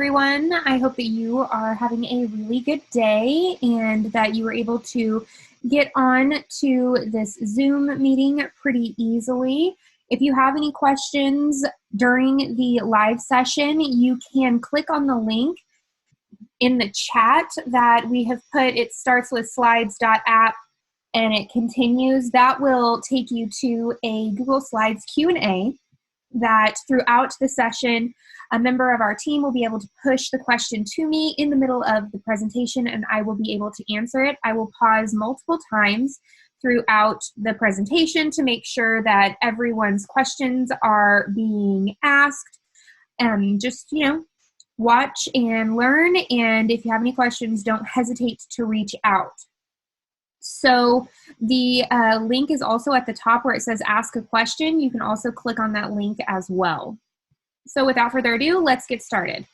everyone. I hope that you are having a really good day and that you were able to get on to this Zoom meeting pretty easily. If you have any questions during the live session, you can click on the link in the chat that we have put. It starts with slides.app and it continues. That will take you to a Google Slides Q&A that throughout the session, a member of our team will be able to push the question to me in the middle of the presentation and I will be able to answer it. I will pause multiple times throughout the presentation to make sure that everyone's questions are being asked. Just, watch and learn, and if you have any questions, don't hesitate to reach out. So the link is also at the top where it says ask a question. You can also click on that link as well. So without further ado, let's get started.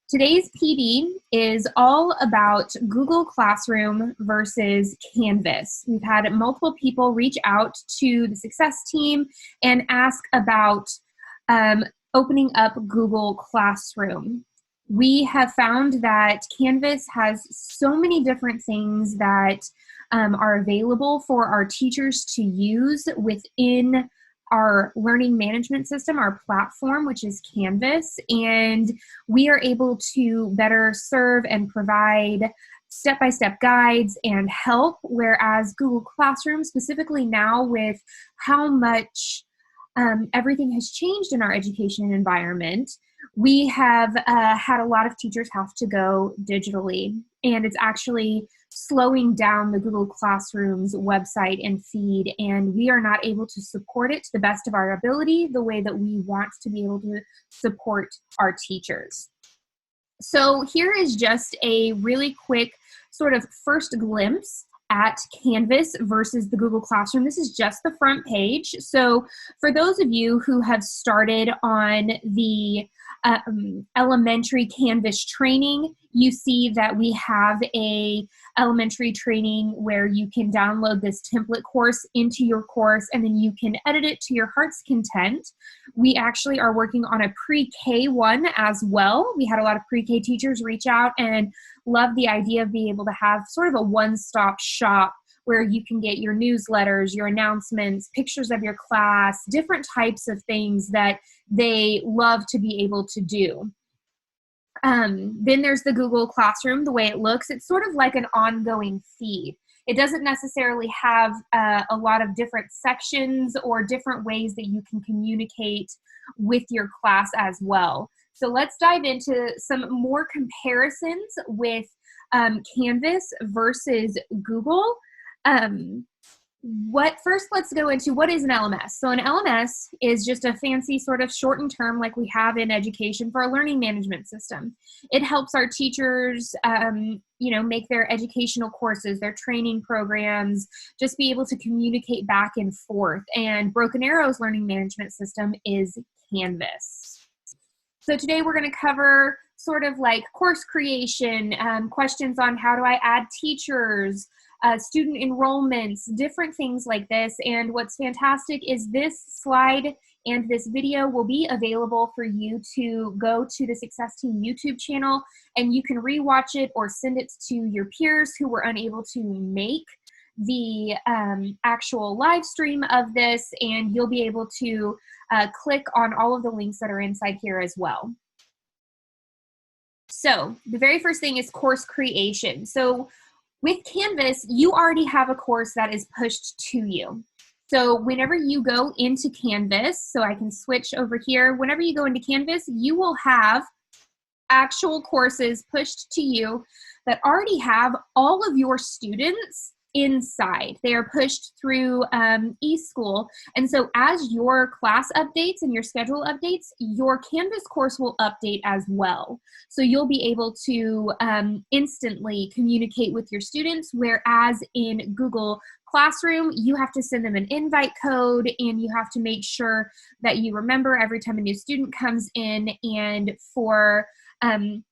Today's PD is all about Google Classroom versus Canvas. We've had multiple people reach out to the Success team and ask about opening up Google Classroom. We have found that Canvas has so many different things that are available for our teachers to use within our learning management system, our platform, which is Canvas, and we are able to better serve and provide step-by-step guides and help, whereas Google Classroom, specifically now with how much everything has changed in our education environment, we have had a lot of teachers have to go digitally, and it's actually slowing down the Google Classroom's website and feed, and we are not able to support it to the best of our ability the way that we want to be able to support our teachers. So here is just a really quick sort of first glimpse at Canvas versus the Google Classroom. This is just the front page. So for those of you who have started on the elementary Canvas training, you see that we have a elementary training where you can download this template course into your course and then you can edit it to your heart's content. We actually are working on a pre-K one as well. We had a lot of pre-K teachers reach out and love the idea of being able to have sort of a one-stop shop where you can get your newsletters, your announcements, pictures of your class, different types of things that they love to be able to do. Then there's the Google Classroom, the way it looks. It's sort of like an ongoing feed. It doesn't necessarily have a lot of different sections or different ways that you can communicate with your class as well. So let's dive into some more comparisons with Canvas versus Google. First, let's go into what is an LMS. So an LMS is just a fancy sort of shortened term like we have in education for a learning management system. It helps our teachers, make their educational courses, their training programs, just be able to communicate back and forth. And Broken Arrow's learning management system is Canvas. So today we're going to cover sort of like course creation, questions on how do I add teachers, student enrollments, different things like this. And what's fantastic is this slide and this video will be available for you to go to the Success Team YouTube channel and you can rewatch it or send it to your peers who were unable to make the actual live stream of this, and you'll be able to click on all of the links that are inside here as well. So the very first thing is course creation. So with Canvas, you already have a course that is pushed to you. So whenever you go into Canvas, so I can switch over here, whenever you go into Canvas, you will have actual courses pushed to you that already have all of your students inside. They are pushed through eSchool. And so as your class updates and your schedule updates, your Canvas course will update as well. So you'll be able to instantly communicate with your students, whereas in Google Classroom, you have to send them an invite code and you have to make sure that you remember every time a new student comes in. And for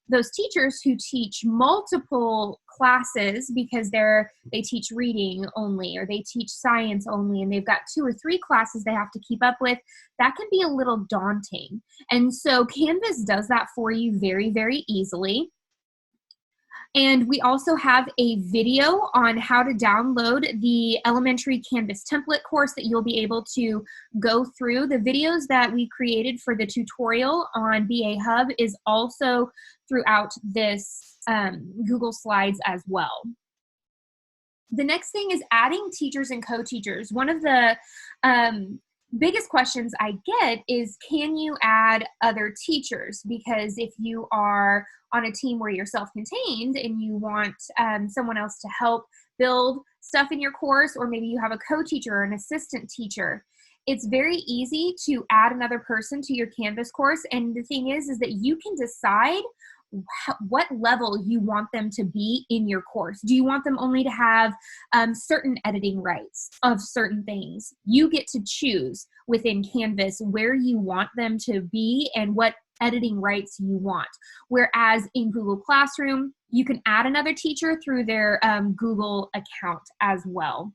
those teachers who teach multiple classes because they teach reading only, or they teach science only, and they've got 2 or 3 classes they have to keep up with, that can be a little daunting. And so Canvas does that for you very, very easily. And we also have a video on how to download the elementary Canvas template course that you'll be able to go through. The videos that we created for the tutorial on BA Hub is also throughout this Google Slides as well. The next thing is adding teachers and co-teachers. One of the biggest questions I get is, can you add other teachers? Because if you are on a team where you're self-contained and you want someone else to help build stuff in your course, or maybe you have a co-teacher or an assistant teacher, it's very easy to add another person to your Canvas course. And the thing is that you can decide what level you want them to be in your course. Do you want them only to have certain editing rights of certain things? You get to choose within Canvas where you want them to be and what editing rights you want. Whereas in Google Classroom, you can add another teacher through their Google account as well.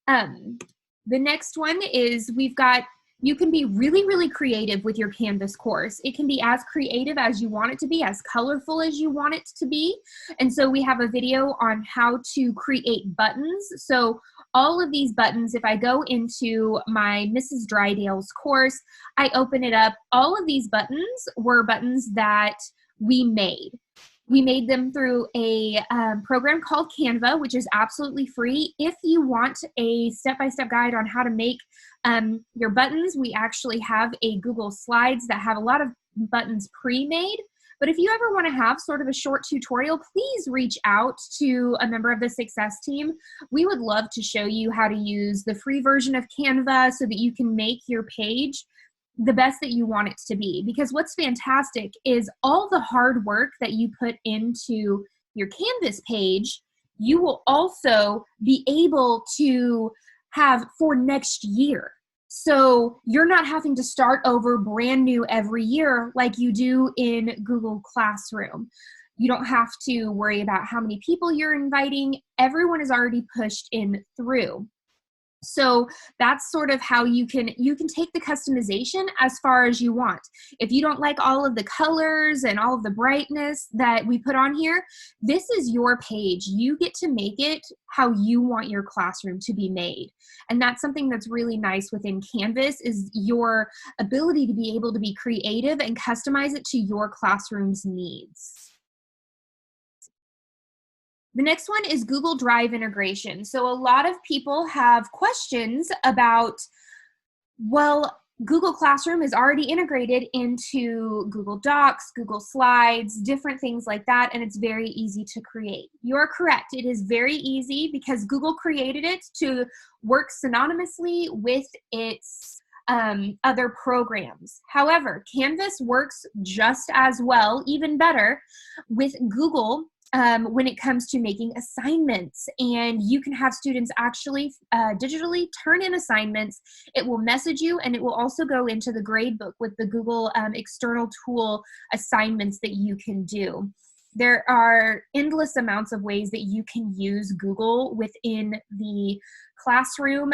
The next one is you can be really, really creative with your Canvas course. It can be as creative as you want it to be, as colorful as you want it to be. And so we have a video on how to create buttons. So all of these buttons, if I go into my Mrs. Drydale's course, I open it up, all of these buttons were buttons that we made. We made them through a program called Canva, which is absolutely free. If you want a step-by-step guide on how to make your buttons, we actually have a Google Slides that have a lot of buttons pre-made. But if you ever want to have sort of a short tutorial, please reach out to a member of the Success team. We would love to show you how to use the free version of Canva so that you can make your page the best that you want it to be. Because what's fantastic is all the hard work that you put into your Canvas page, you will also be able to have for next year. So you're not having to start over brand new every year like you do in Google Classroom. You don't have to worry about how many people you're inviting. Everyone is already pushed in through. So that's sort of how you can take the customization as far as you want. If you don't like all of the colors and all of the brightness that we put on here, this is your page. You get to make it how you want your classroom to be made. And that's something that's really nice within Canvas, is your ability to be able to be creative and customize it to your classroom's needs. The next one is Google Drive integration. So a lot of people have questions about, well, Google Classroom is already integrated into Google Docs, Google Slides, different things like that, and it's very easy to create. You're correct. It is very easy because Google created it to work synonymously with its other programs. However, Canvas works just as well, even better, with Google when it comes to making assignments. And you can have students actually digitally turn in assignments. It will message you, and it will also go into the gradebook with the Google external tool assignments that you can do. There are endless amounts of ways that you can use Google within the classroom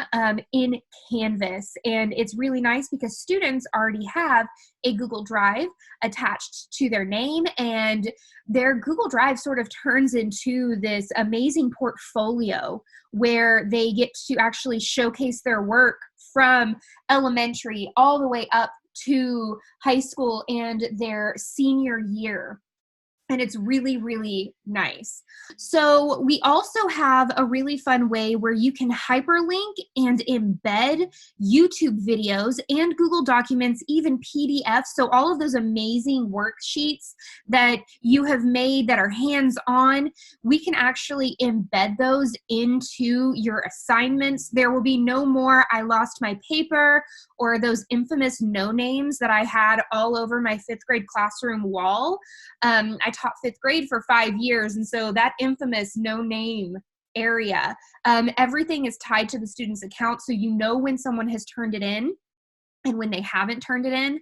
in Canvas. And it's really nice because students already have a Google Drive attached to their name, and their Google Drive sort of turns into this amazing portfolio where they get to actually showcase their work from elementary all the way up to high school and their senior year. And it's really, really nice. So we also have a really fun way where you can hyperlink and embed YouTube videos and Google Documents, even PDFs. So all of those amazing worksheets that you have made that are hands-on, we can actually embed those into your assignments. There will be no more "I lost my paper" or those infamous no names that I had all over my 5th grade classroom wall. I taught 5th grade for 5 years, and so that infamous no name area, everything is tied to the student's account, so you know when someone has turned it in and when they haven't turned it in.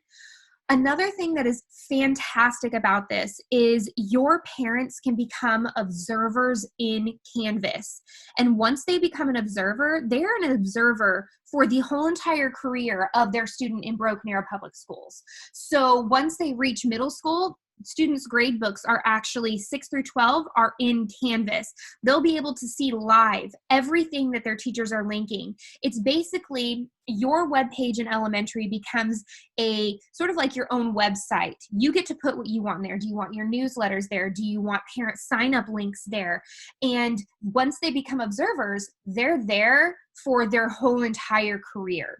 Another thing that is fantastic about this is your parents can become observers in Canvas. And once they become an observer, they're an observer for the whole entire career of their student in Broken Arrow Public Schools. So once they reach middle school, students' grade books are actually 6 through 12 are in Canvas. They'll be able to see live everything that their teachers are linking. It's basically your webpage in elementary becomes a sort of like your own website. You get to put what you want there. Do you want your newsletters there? Do you want parent sign-up links there? And once they become observers, they're there for their whole entire career,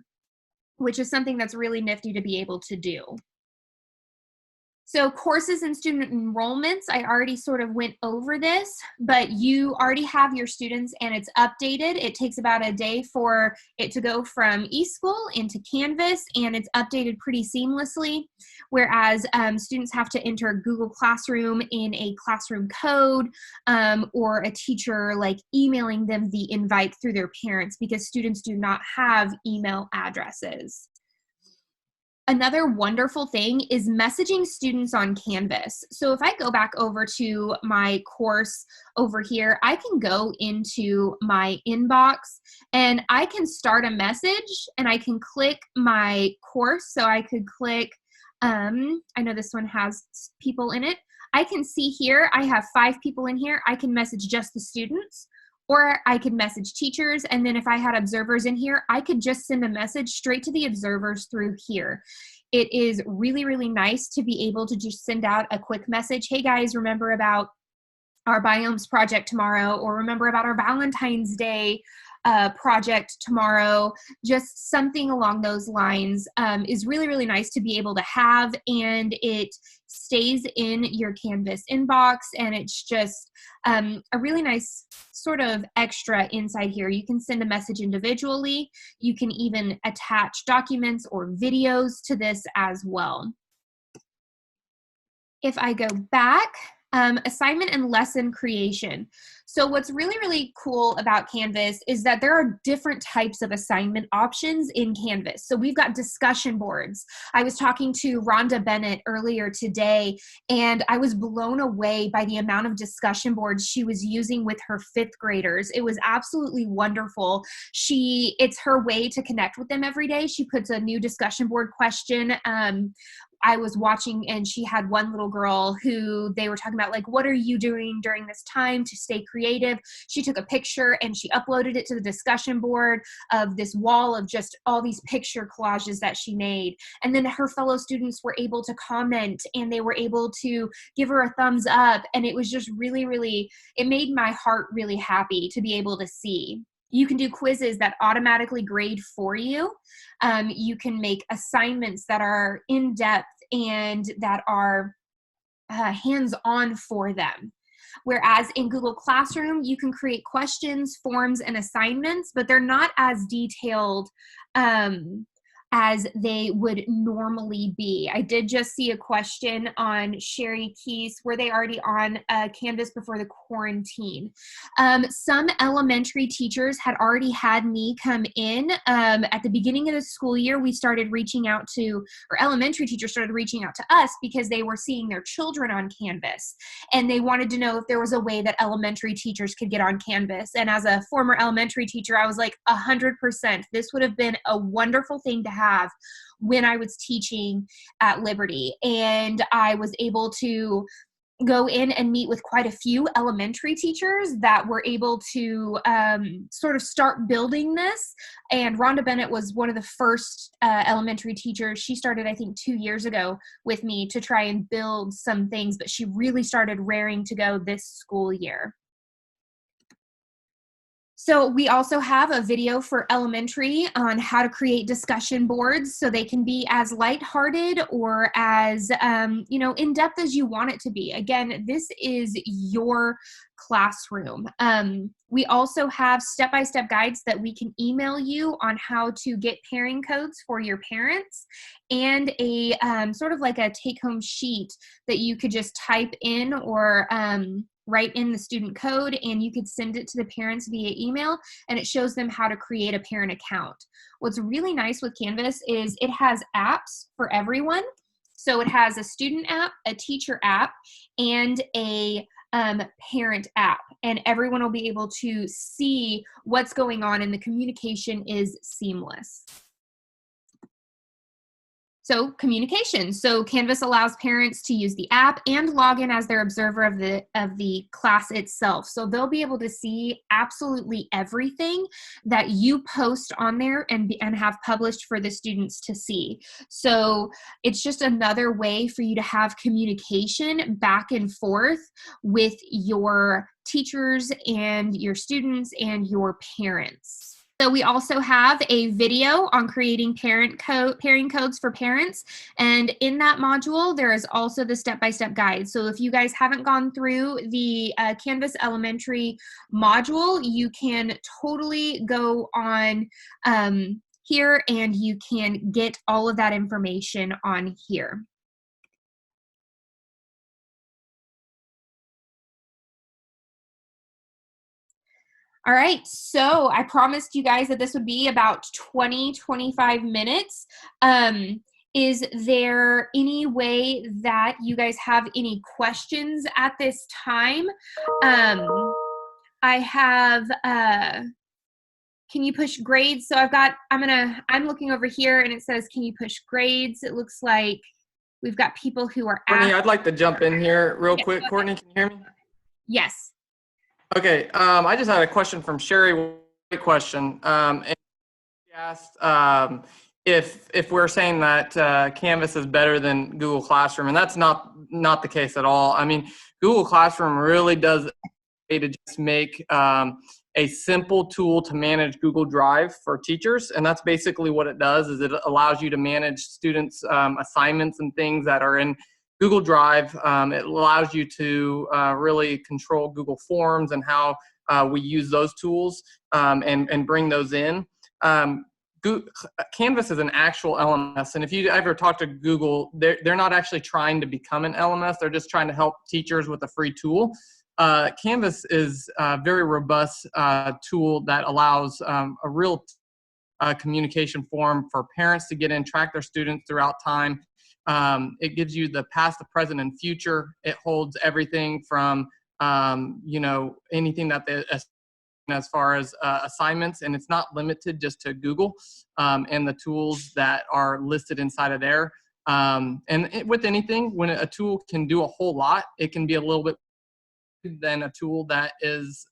which is something that's really nifty to be able to do. So courses and student enrollments, I already sort of went over this, but you already have your students and it's updated. It takes about a day for it to go from eSchool into Canvas, and it's updated pretty seamlessly, whereas students have to enter Google Classroom in a classroom code, or a teacher like emailing them the invite through their parents, because students do not have email addresses. Another wonderful thing is messaging students on Canvas. So if I go back over to my course over here, I can go into my inbox and I can start a message and I can click my course. So I could click, I know this one has people in it. I can see here, I have 5 people in here. I can message just the students, or I could message teachers, and then if I had observers in here, I could just send a message straight to the observers through here. It is really, really nice to be able to just send out a quick message. Hey guys, remember about our biomes project tomorrow, or remember about our Valentine's Day project tomorrow. Just something along those lines is really, really nice to be able to have, and it stays in your Canvas inbox, and it's just a really nice sort of extra inside here. You can send a message individually. You can even attach documents or videos to this as well. If I go back, assignment and lesson creation. So what's really, really cool about Canvas is that there are different types of assignment options in Canvas. So we've got discussion boards. I was talking to Rhonda Bennett earlier today, and I was blown away by the amount of discussion boards she was using with her 5th graders. It was absolutely wonderful. It's her way to connect with them every day. She puts a new discussion board question. I was watching, and she had one little girl who they were talking about, like, what are you doing during this time to stay creative? She took a picture and she uploaded it to the discussion board of this wall of just all these picture collages that she made. And then her fellow students were able to comment, and they were able to give her a thumbs up. And it was just really, really, it made my heart really happy to be able to see. You can do quizzes that automatically grade for you. You can make assignments that are in-depth and that are hands-on for them. Whereas in Google Classroom, you can create questions, forms, and assignments, but they're not as detailed as they would normally be. I did just see a question on Sherry Keys. Were they already on Canvas before the quarantine? Some elementary teachers had already had me come in. At the beginning of the school year, we started reaching out to, or elementary teachers started reaching out to us because they were seeing their children on Canvas. And they wanted to know if there was a way that elementary teachers could get on Canvas. And as a former elementary teacher, I was like, 100%. This would have been a wonderful thing to have when I was teaching at Liberty. And I was able to go in and meet with quite a few elementary teachers that were able to sort of start building this. And Rhonda Bennett was one of the first elementary teachers. She started, I think, 2 years ago with me to try and build some things, but she really started raring to go this school year. So we also have a video for elementary on how to create discussion boards so they can be as lighthearted or as in-depth as you want it to be. Again, this is your classroom. We also have step-by-step guides that we can email you on how to get pairing codes for your parents, and a sort of like a take-home sheet that you could just type in or write in the student code, and you could send it to the parents via email, and it shows them how to create a parent account. What's really nice with Canvas is it has apps for everyone. So it has a student app, a teacher app, and a parent app, and everyone will be able to see what's going on, and the communication is seamless. So communication. So Canvas allows parents to use the app and log in as their observer of the class itself. So they'll be able to see absolutely everything that you post on there and have published for the students to see. So it's just another way for you to have communication back and forth with your teachers and your students and your parents. So we also have a video on creating pairing codes for parents. And in that module, there is also the step-by-step guide. So if you guys haven't gone through the Canvas Elementary module, you can totally go on here and you can get all of that information on here. All right, so I promised you guys that this would be about 20-25 minutes. Is there any way that you guys have any questions at this time? I have, can you push grades? So I'm looking over here and it says, can you push grades? It looks like we've got people who are Courtney, I'd like to jump in here real quick. Courtney, can you hear me? Yes. Okay, I just had a question from Sherry. Great question. And she asked if we're saying that Canvas is better than Google Classroom, and that's not the case at all. I mean, Google Classroom really does to just make a simple tool to manage Google Drive for teachers, and that's basically what it does. Is it allows you to manage students' assignments and things that are in Google Drive. It allows you to really control Google Forms and how we use those tools and bring those in. Canvas is an actual LMS, and if you ever talk to Google, they're not actually trying to become an LMS. They're just trying to help teachers with a free tool. Canvas is a very robust tool that allows a real communication forum for parents to get in, track their students throughout time. It gives you the past, the present, and future. It holds everything from, anything that as far as assignments, and it's not limited just to Google and the tools that are listed inside of there. With anything, when a tool can do a whole lot, it can be a little bit than a tool that is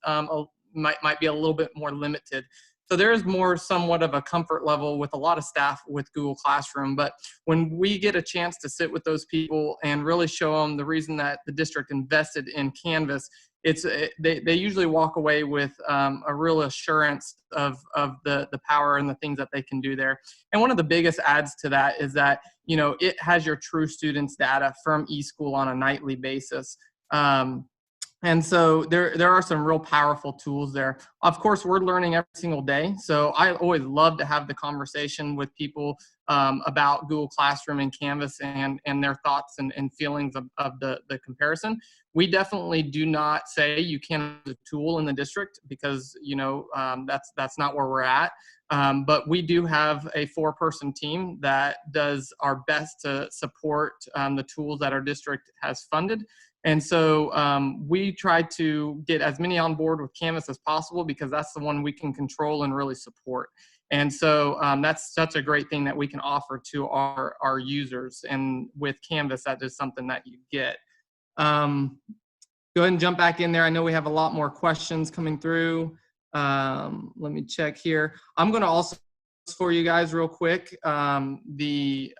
might be a little bit more limited. So there is more somewhat of a comfort level with a lot of staff with Google Classroom. But when we get a chance to sit with those people and really show them the reason that the district invested in Canvas, they usually walk away with a real assurance of the power and the things that they can do there. And one of the biggest adds to that is that, it has your true students data from eSchool on a nightly basis. And so there are some real powerful tools there. Of course, we're learning every single day. So I always love to have the conversation with people about Google Classroom and Canvas and their thoughts and feelings of the comparison. We definitely do not say you can't use a tool in the district because, that's not where we're at. But we do have a 4-person team that does our best to support the tools that our district has funded. And so we try to get as many on board with Canvas as possible because that's the one we can control and really support. And so that's such a great thing that we can offer to our users. And with Canvas, that is something that you get. Go ahead and jump back in there. I know we have a lot more questions coming through. Let me check here. I'm going to also for you guys real quick the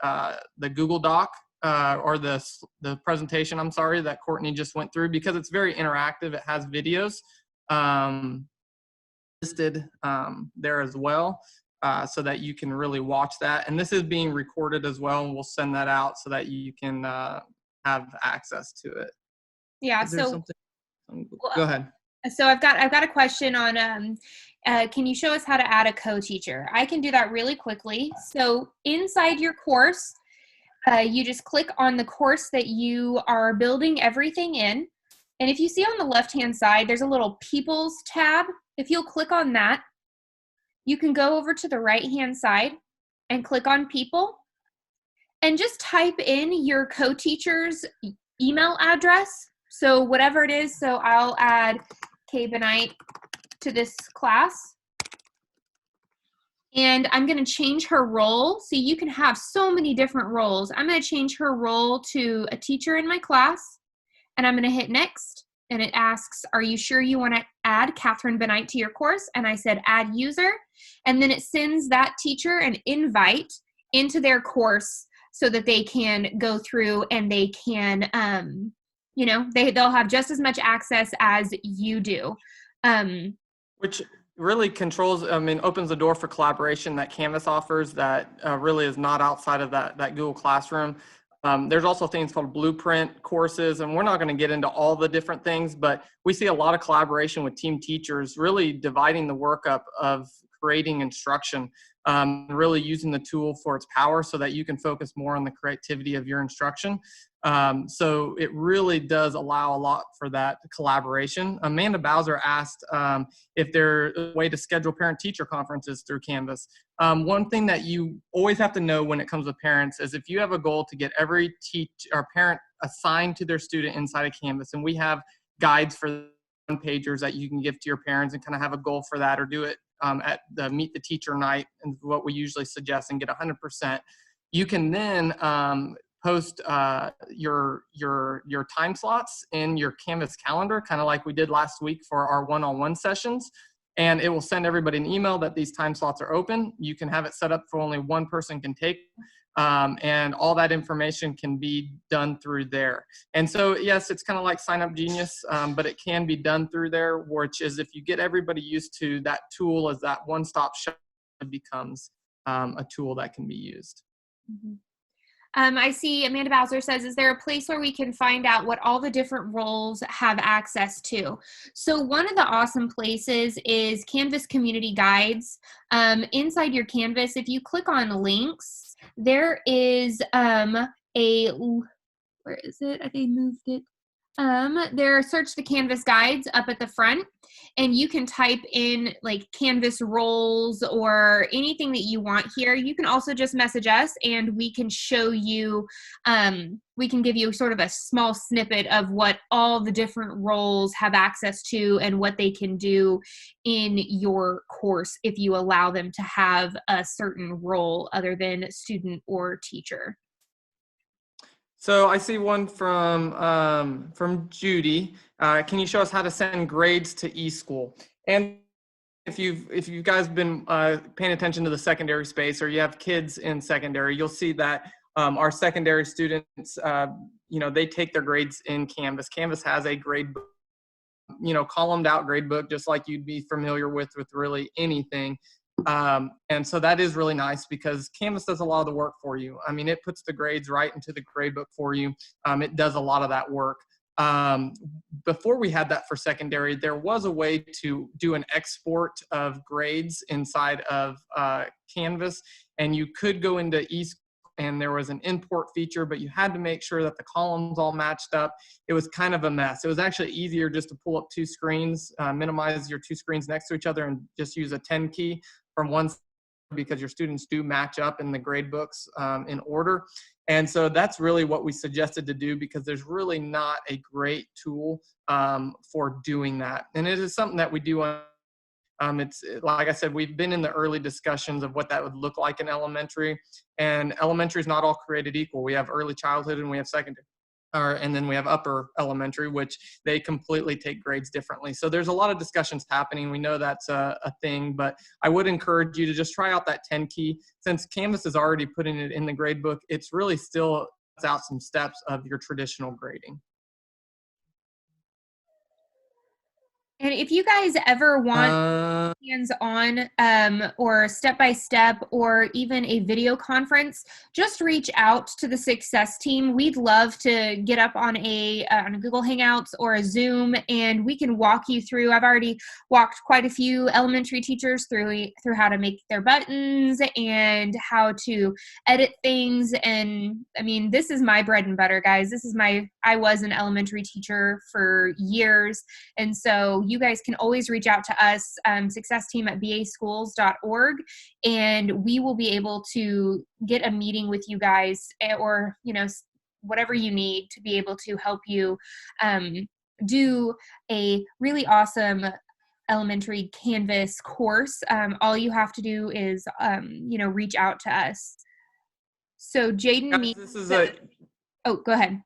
Google Doc. Or the presentation, I'm sorry, that Courtney just went through, because it's very interactive. It has videos listed there as well, so that you can really watch that. And this is being recorded as well, and we'll send that out so that you can have access to it. Yeah. So go ahead. So I've got a question on can you show us how to add a co-teacher? I can do that really quickly. So inside your course, you just click on the course that you are building everything in. And if you see on the left-hand side, there's a little People's tab. If you'll click on that, you can go over to the right-hand side and click on People. And just type in your co-teacher's email address. So whatever it is, so I'll add Kay Benight to this class. And I'm going to change her role. So you can have so many different roles. I'm going to change her role to a teacher in my class. And I'm going to hit next. And it asks, are you sure you want to add Catherine Benight to your course? And I said, add user. And then it sends that teacher an invite into their course so that they can go through and they can, they'll have just as much access as you do. Which really opens the door for collaboration that Canvas offers that really is not outside of that Google Classroom. There's also things called blueprint courses, and we're not going to get into all the different things, but we see a lot of collaboration with team teachers, really dividing the work up of creating instruction, really using the tool for its power so that you can focus more on the creativity of your instruction. So it really does allow a lot for that collaboration. Amanda Bowser asked if there's a way to schedule parent-teacher conferences through Canvas. One thing that you always have to know when it comes with parents is if you have a goal to get every parent assigned to their student inside of Canvas, and we have guides for one-pagers that you can give to your parents and kind of have a goal for that, or do it at the Meet the Teacher night, and what we usually suggest, and get 100%. You can then post your time slots in your Canvas calendar, kind of like we did last week for our one-on-one sessions. And it will send everybody an email that these time slots are open. You can have it set up for only one person can take, and all that information can be done through there. And so, yes, it's kind of like Sign Up Genius, but it can be done through there, which is if you get everybody used to that tool as that one-stop shop, it becomes a tool that can be used. Mm-hmm. I see Amanda Bowser says, is there a place where we can find out what all the different roles have access to? So one of the awesome places is Canvas Community Guides. Inside your Canvas, if you click on links, there is where is it? I think I moved it. There are Search the Canvas guides up at the front, and you can type in like Canvas roles or anything that you want here. You can also just message us and we can show you, we can give you sort of a small snippet of what all the different roles have access to and what they can do in your course if you allow them to have a certain role other than student or teacher. So I see one from Judy. Can you show us how to send grades to eSchool? And if you guys been paying attention to the secondary space, or you have kids in secondary, you'll see that our secondary students, they take their grades in Canvas. Canvas has a grade book, columned out grade book, just like you'd be familiar with really anything. And so that is really nice because Canvas does a lot of the work for you. I mean, it puts the grades right into the gradebook for you. It does a lot of that work. Before we had that for secondary, there was a way to do an export of grades inside of Canvas, and you could go into eSchool and there was an import feature, but you had to make sure that the columns all matched up. It was kind of a mess. It was actually easier just to pull up two screens, minimize your two screens next to each other, and just use a 10 key from one side, because your students do match up in the grade books in order. And so that's really what we suggested to do, because there's really not a great tool for doing that. And it is something that we do on it's like I said, we've been in the early discussions of what that would look like in elementary, and elementary is not all created equal. We have early childhood and we have secondary, and then we have upper elementary, which they completely take grades differently. So there's a lot of discussions happening. We know that's a thing, but I would encourage you to just try out that 10 key. Since Canvas is already putting it in the grade book, it's really still out some steps of your traditional grading. And if you guys ever want hands-on or step-by-step or even a video conference, just reach out to the Success team. We'd love to get up on a Google Hangouts or a Zoom, and we can walk you through. I've already walked quite a few elementary teachers through how to make their buttons and how to edit things. And I mean, this is my bread and butter, guys. I was an elementary teacher for years, and so you guys can always reach out to us, successteam@baschools.org, and we will be able to get a meeting with you guys, or, whatever you need to be able to help you do a really awesome elementary Canvas course. All you have to do is, reach out to us. So Jaden, This is oh, go ahead.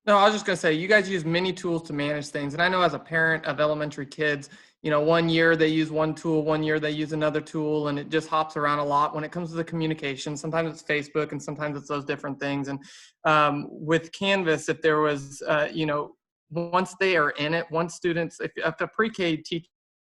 No, I was just going to say, you guys use many tools to manage things. And I know as a parent of elementary kids, 1 year they use one tool, 1 year they use another tool, and it just hops around a lot when it comes to the communication. Sometimes it's Facebook and sometimes it's those different things. And with Canvas, if there was, once they are in it, once students, if the pre-K teach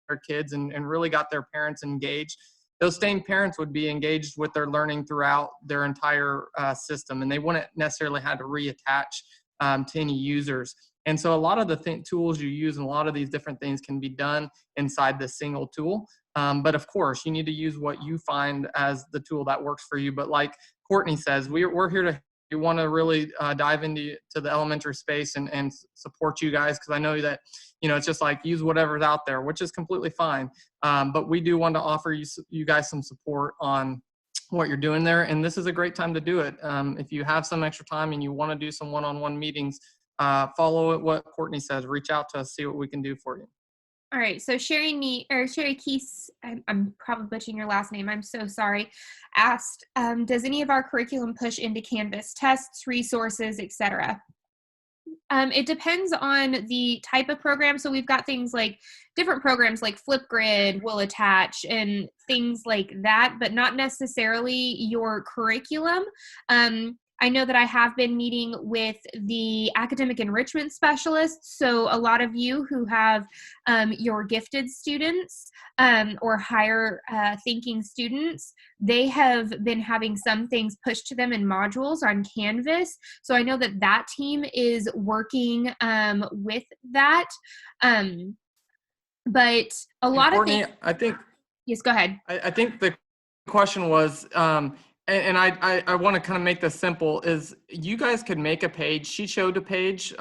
their kids and really got their parents engaged, those same parents would be engaged with their learning throughout their entire system, and they wouldn't necessarily have to reattach to any users. And so a lot of the tools you use and a lot of these different things can be done inside this single tool. But of course, you need to use what you find as the tool that works for you. But like Courtney says, we're here to, we want to really dive into the elementary space and support you guys, because I know that, it's just like use whatever's out there, which is completely fine. But we do want to offer you guys some support on what you're doing there, and this is a great time to do it. If you have some extra time and you want to do some one-on-one meetings, follow what Courtney says. Reach out to us, see what we can do for you. All right, so Sherry Keese, I'm probably butchering your last name, I'm so sorry, asked, does any of our curriculum push into Canvas tests, resources, etc.? It depends on the type of program. So we've got things like different programs like Flipgrid will attach and things like that, but not necessarily your curriculum. I know that I have been meeting with the academic enrichment specialists. So a lot of you who have your gifted students or higher thinking students, they have been having some things pushed to them in modules on Canvas. So I know that that team is working with that. But a lot Courtney, of things. I think. Yes, go ahead. I think the question was, and I want to kind of make this simple, is you guys could make a page. She showed a page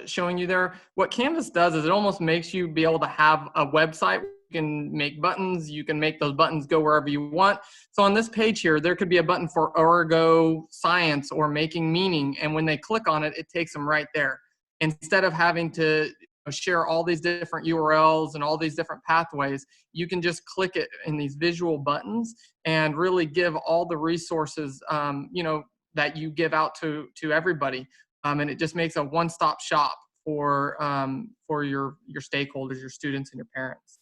showing you there. What Canvas does is it almost makes you be able to have a website. You can make buttons. You can make those buttons go wherever you want. So on this page here, there could be a button for Ergo Science or Making Meaning. And when they click on it, it takes them right there. Instead of having to share all these different URLs and all these different pathways, you can just click it in these visual buttons and really give all the resources, that you give out to everybody. And it just makes a one-stop shop for your stakeholders, your students, and your parents.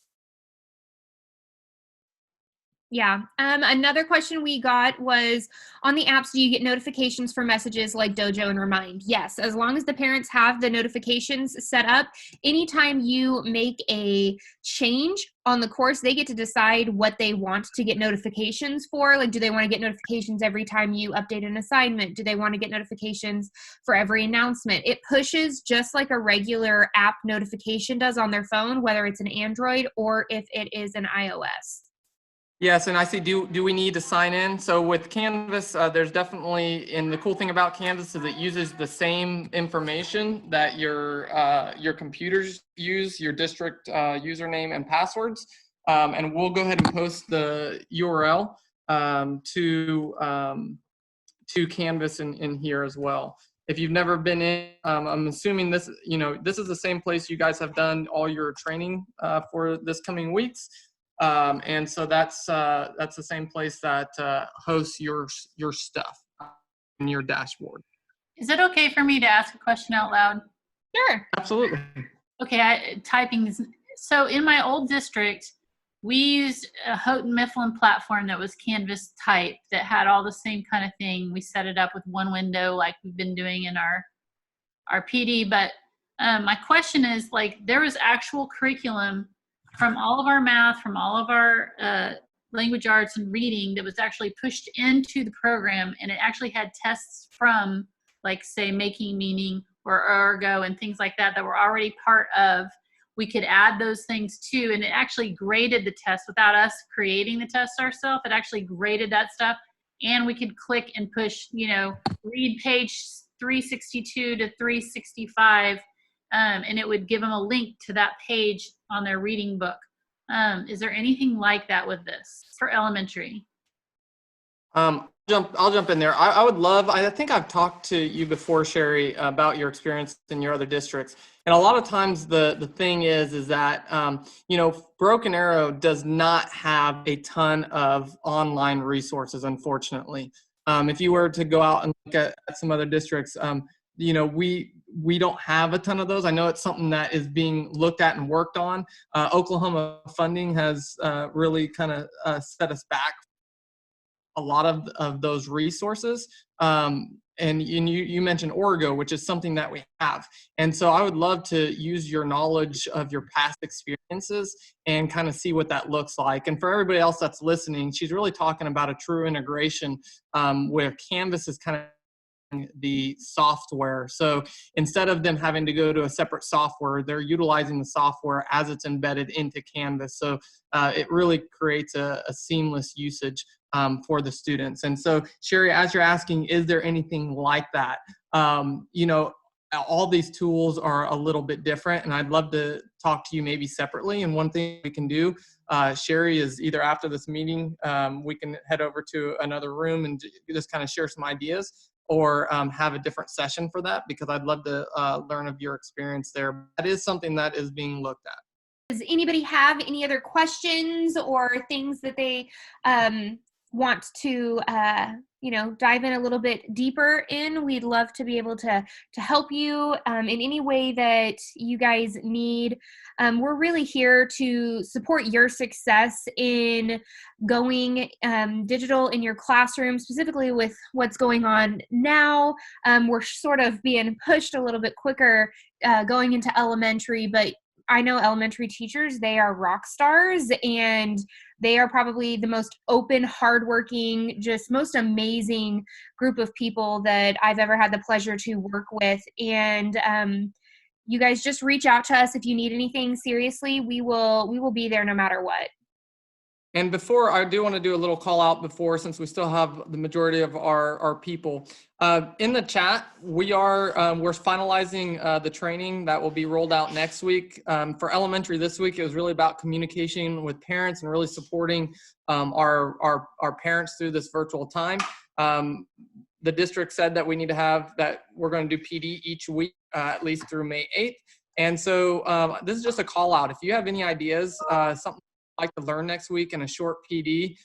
Yeah. Another question we got was, on the apps, do you get notifications for messages like Dojo and Remind? Yes, as long as the parents have the notifications set up, anytime you make a change on the course, they get to decide what they want to get notifications for. Like, do they want to get notifications every time you update an assignment? Do they want to get notifications for every announcement? It pushes just like a regular app notification does on their phone, whether it's an Android or if it is an iOS. Yes, and I see, do we need to sign in? So with Canvas, there's definitely, and the cool thing about Canvas is it uses the same information that your computers use, your district username and passwords. And we'll go ahead and post the URL to Canvas in here as well. If you've never been in, I'm assuming this is the same place you guys have done all your training for this coming weeks. And so that's the same place that hosts your stuff in your dashboard. Is it okay for me to ask a question out loud? Sure. Absolutely. Okay, typing. So in my old district, we used a Houghton Mifflin platform that was Canvas type that had all the same kind of thing. We set it up with one window like we've been doing in our PD. But my question is, like, there was actual curriculum from all of our math, from all of our language arts and reading that was actually pushed into the program, and it actually had tests from, like, say, Making Meaning or Ergo and things like that were already part of. We could add those things too, and it actually graded the test without us creating the test ourselves. It actually graded that stuff, and we could click and push, read page 362 to 365 and it would give them a link to that page on their reading book. Is there anything like that with this for elementary? I'll jump in there. I would love, I think I've talked to you before, Sherry, about your experience in your other districts. And a lot of times the thing is that, Broken Arrow does not have a ton of online resources, unfortunately. If you were to go out and look at some other districts, we don't have a ton of those. I know it's something that is being looked at and worked on. Oklahoma funding has really kind of set us back a lot of those resources. And you mentioned Orgo, which is something that we have. And so I would love to use your knowledge of your past experiences and kind of see what that looks like. And for everybody else that's listening, she's really talking about a true integration where Canvas is kind of the software. So instead of them having to go to a separate software, they're utilizing the software as it's embedded into Canvas. So it really creates a seamless usage for the students. And so, Sherry, as you're asking, is there anything like that? All these tools are a little bit different, and I'd love to talk to you maybe separately. And one thing we can do, Sherry, is either after this meeting, we can head over to another room and just kind of share some ideas, or have a different session for that, because I'd love to learn of your experience there. That is something that is being looked at. Does anybody have any other questions or things that they want to dive in a little bit deeper in? We'd love to be able to help you in any way that you guys need. We're really here to support your success in going digital in your classroom, specifically with what's going on now. We're sort of being pushed a little bit quicker going into elementary, but I know elementary teachers, they are rock stars, and they are probably the most open, hardworking, just most amazing group of people that I've ever had the pleasure to work with. And you guys just reach out to us if you need anything. Seriously, we will be there no matter what. And before, I do want to do a little call out before, since we still have the majority of our people in the chat. We're finalizing the training that will be rolled out next week. For elementary this week, it was really about communication with parents and really supporting our parents through this virtual time. The district said that we need to have that. We're going to do PD each week, at least through May 8th. And so this is just a call out. If you have any ideas, something like to learn next week in a short PD,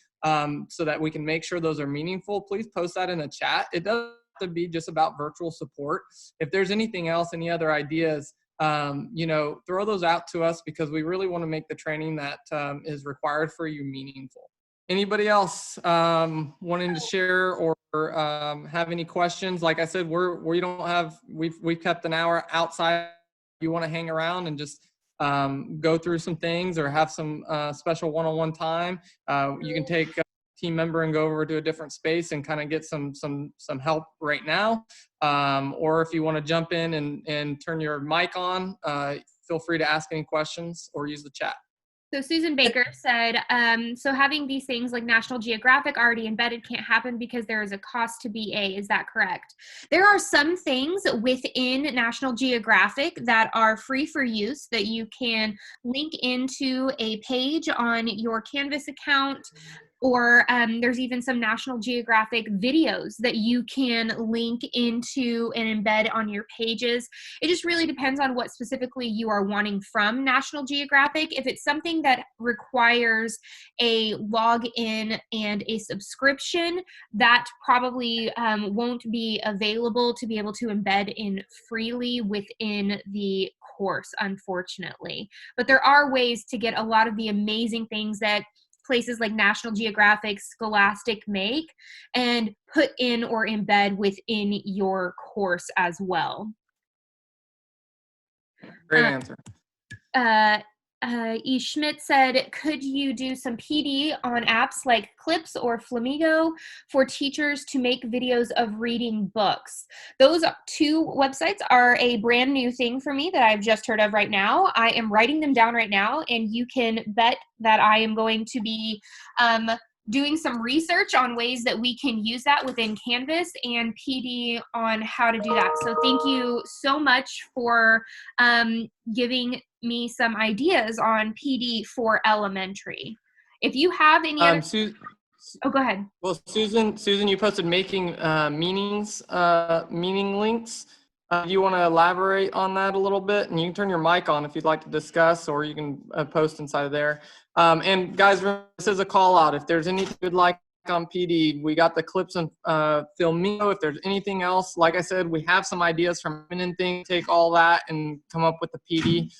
so that we can make sure those are meaningful, please post that in the chat. It doesn't have to be just about virtual support. If there's anything else, any other ideas, throw those out to us, because we really want to make the training that is required for you meaningful. Anybody else wanting to share or have any questions? Like I said, we've kept an hour outside. If you want to hang around and just go through some things or have some special one-on-one time, you can take a team member and go over to a different space and kind of get some help right now. Or if you want to jump in and turn your mic on, feel free to ask any questions or use the chat. So Susan Baker said, so having these things like National Geographic already embedded can't happen because there is a cost to BA. Is that correct? There are some things within National Geographic that are free for use that you can link into a page on your Canvas account. Or there's even some National Geographic videos that you can link into and embed on your pages. It just really depends on what specifically you are wanting from National Geographic. If it's something that requires a login and a subscription, that probably won't be available to be able to embed in freely within the course, unfortunately. But there are ways to get a lot of the amazing things that places like National Geographic, Scholastic make and put in or embed within your course as well. Great answer. E. Schmidt said, could you do some PD on apps like Clips or Flamingo for teachers to make videos of reading books? Those two websites are a brand new thing for me that I've just heard of right now. I am writing them down right now, and you can bet that I am going to be doing some research on ways that we can use that within Canvas, and PD on how to do that. So thank you so much for giving me some ideas on PD for elementary. If you have any other, oh, go ahead. Well, Susan, you posted making meaning links. Do you want to elaborate on that a little bit? And you can turn your mic on if you'd like to discuss, or you can post inside of there. And guys, remember, this is a call out. If there's anything you'd like on PD, we got the clips on Flamingo. If there's anything else, like I said, we have some ideas from and thing. Take all that and come up with the PD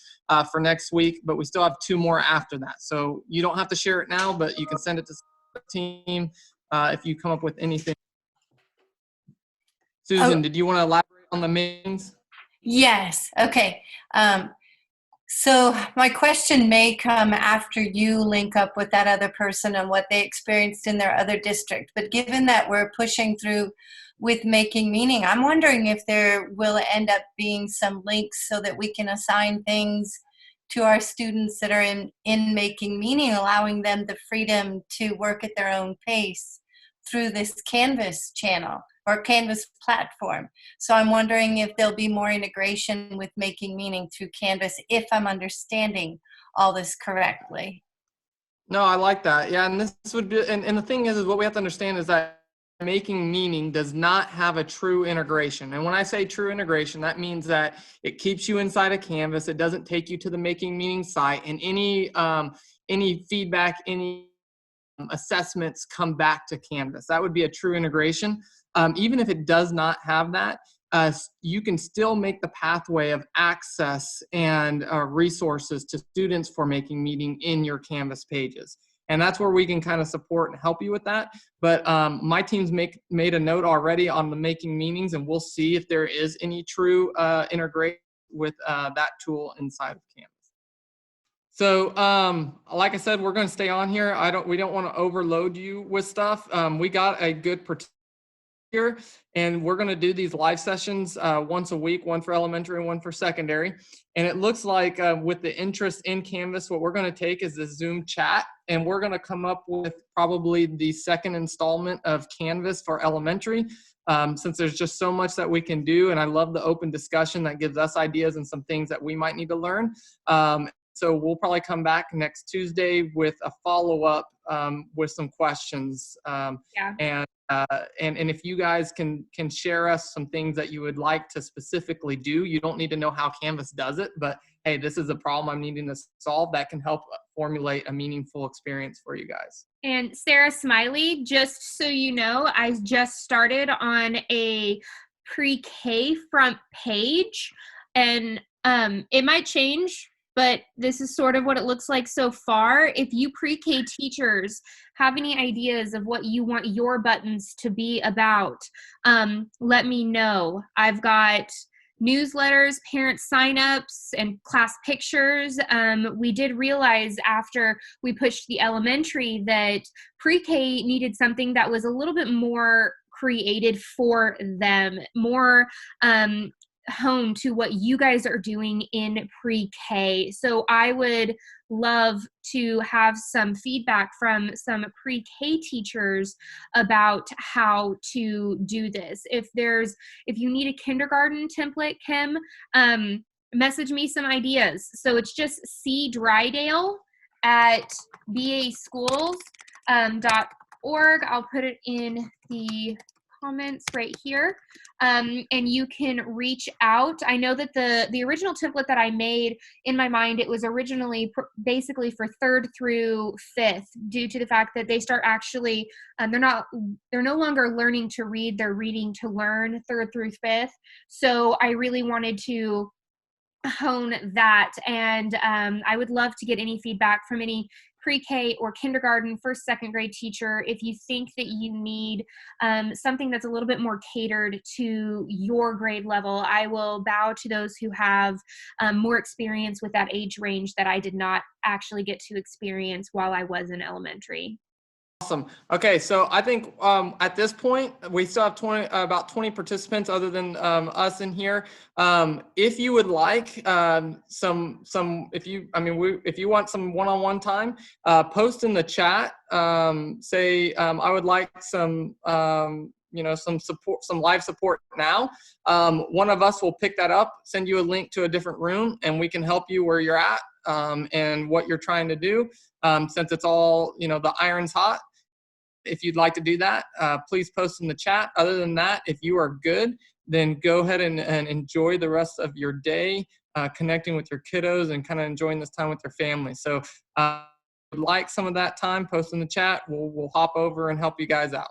for next week. But we still have 2 more after that. So you don't have to share it now, but you can send it to the team if you come up with anything. Susan, did you want to elaborate on the meetings? Yes. Okay. So my question may come after you link up with that other person and what they experienced in their other district. But given that we're pushing through with making meaning, I'm wondering if there will end up being some links so that we can assign things to our students that are in making meaning, allowing them the freedom to work at their own pace through this Canvas channel or Canvas platform. So I'm wondering if there'll be more integration with making meaning through Canvas, if I'm understanding all this correctly. No, I like that. Yeah, and this would be, and the thing is what we have to understand is that making meaning does not have a true integration. And when I say true integration, that means that it keeps you inside of Canvas. It doesn't take you to the making meaning site, and any feedback, any assessments come back to Canvas. That would be a true integration. Even if it does not have that, you can still make the pathway of access and resources to students for making meaning in your Canvas pages. And that's where we can kind of support and help you with that. But my team's made a note already on the making meanings, and we'll see if there is any true integration with that tool inside of Canvas. So, like I said, we're going to stay on here. We don't want to overload you with stuff. We got a good here, and we're going to do these live sessions once a week, one for elementary and one for secondary. And it looks like with the interest in Canvas, what we're going to take is the Zoom chat, and we're going to come up with probably the second installment of Canvas for elementary, since there's just so much that we can do. And I love the open discussion that gives us ideas and some things that we might need to learn. So we'll probably come back next Tuesday with a follow-up with some questions. And if you guys can share us some things that you would like to specifically do, you don't need to know how Canvas does it, but hey, this is a problem I'm needing to solve, that can help formulate a meaningful experience for you guys. And Sarah Smiley, just so you know, I just started on a pre-K front page, and it might change, but this is sort of what it looks like so far. If you pre-K teachers have any ideas of what you want your buttons to be about, let me know. I've got newsletters, parent signups, and class pictures. We did realize after we pushed the elementary that pre-K needed something that was a little bit more created for them, more honed to what you guys are doing in pre-K. So I would love to have some feedback from some pre-K teachers about how to do this. If you need a kindergarten template, Kim, message me some ideas. So it's just cdrydale@baschools.org. I'll put it in the comments right here, and you can reach out. I know that the original template that I made, in my mind, it was originally basically for 3rd through 5th, due to the fact that they start actually they're no longer learning to read, they're reading to learn 3rd through 5th. So I really wanted to hone that, and I would love to get any feedback from any pre-K or kindergarten, 1st, 2nd grade teacher. If you think that you need something that's a little bit more catered to your grade level, I will bow to those who have more experience with that age range that I did not actually get to experience while I was in elementary. Awesome. Okay, so I think at this point we still have about 20 participants other than us in here. If you would like if you want some one-on-one time, post in the chat. Say I would like some some support, some live support now. One of us will pick that up, send you a link to a different room, and we can help you where you're at and what you're trying to do. Since it's all the iron's hot. If you'd like to do that, please post in the chat. Other than that, if you are good, then go ahead and enjoy the rest of your day, connecting with your kiddos and kind of enjoying this time with your family. So if you would like some of that time, post in the chat. We'll hop over and help you guys out.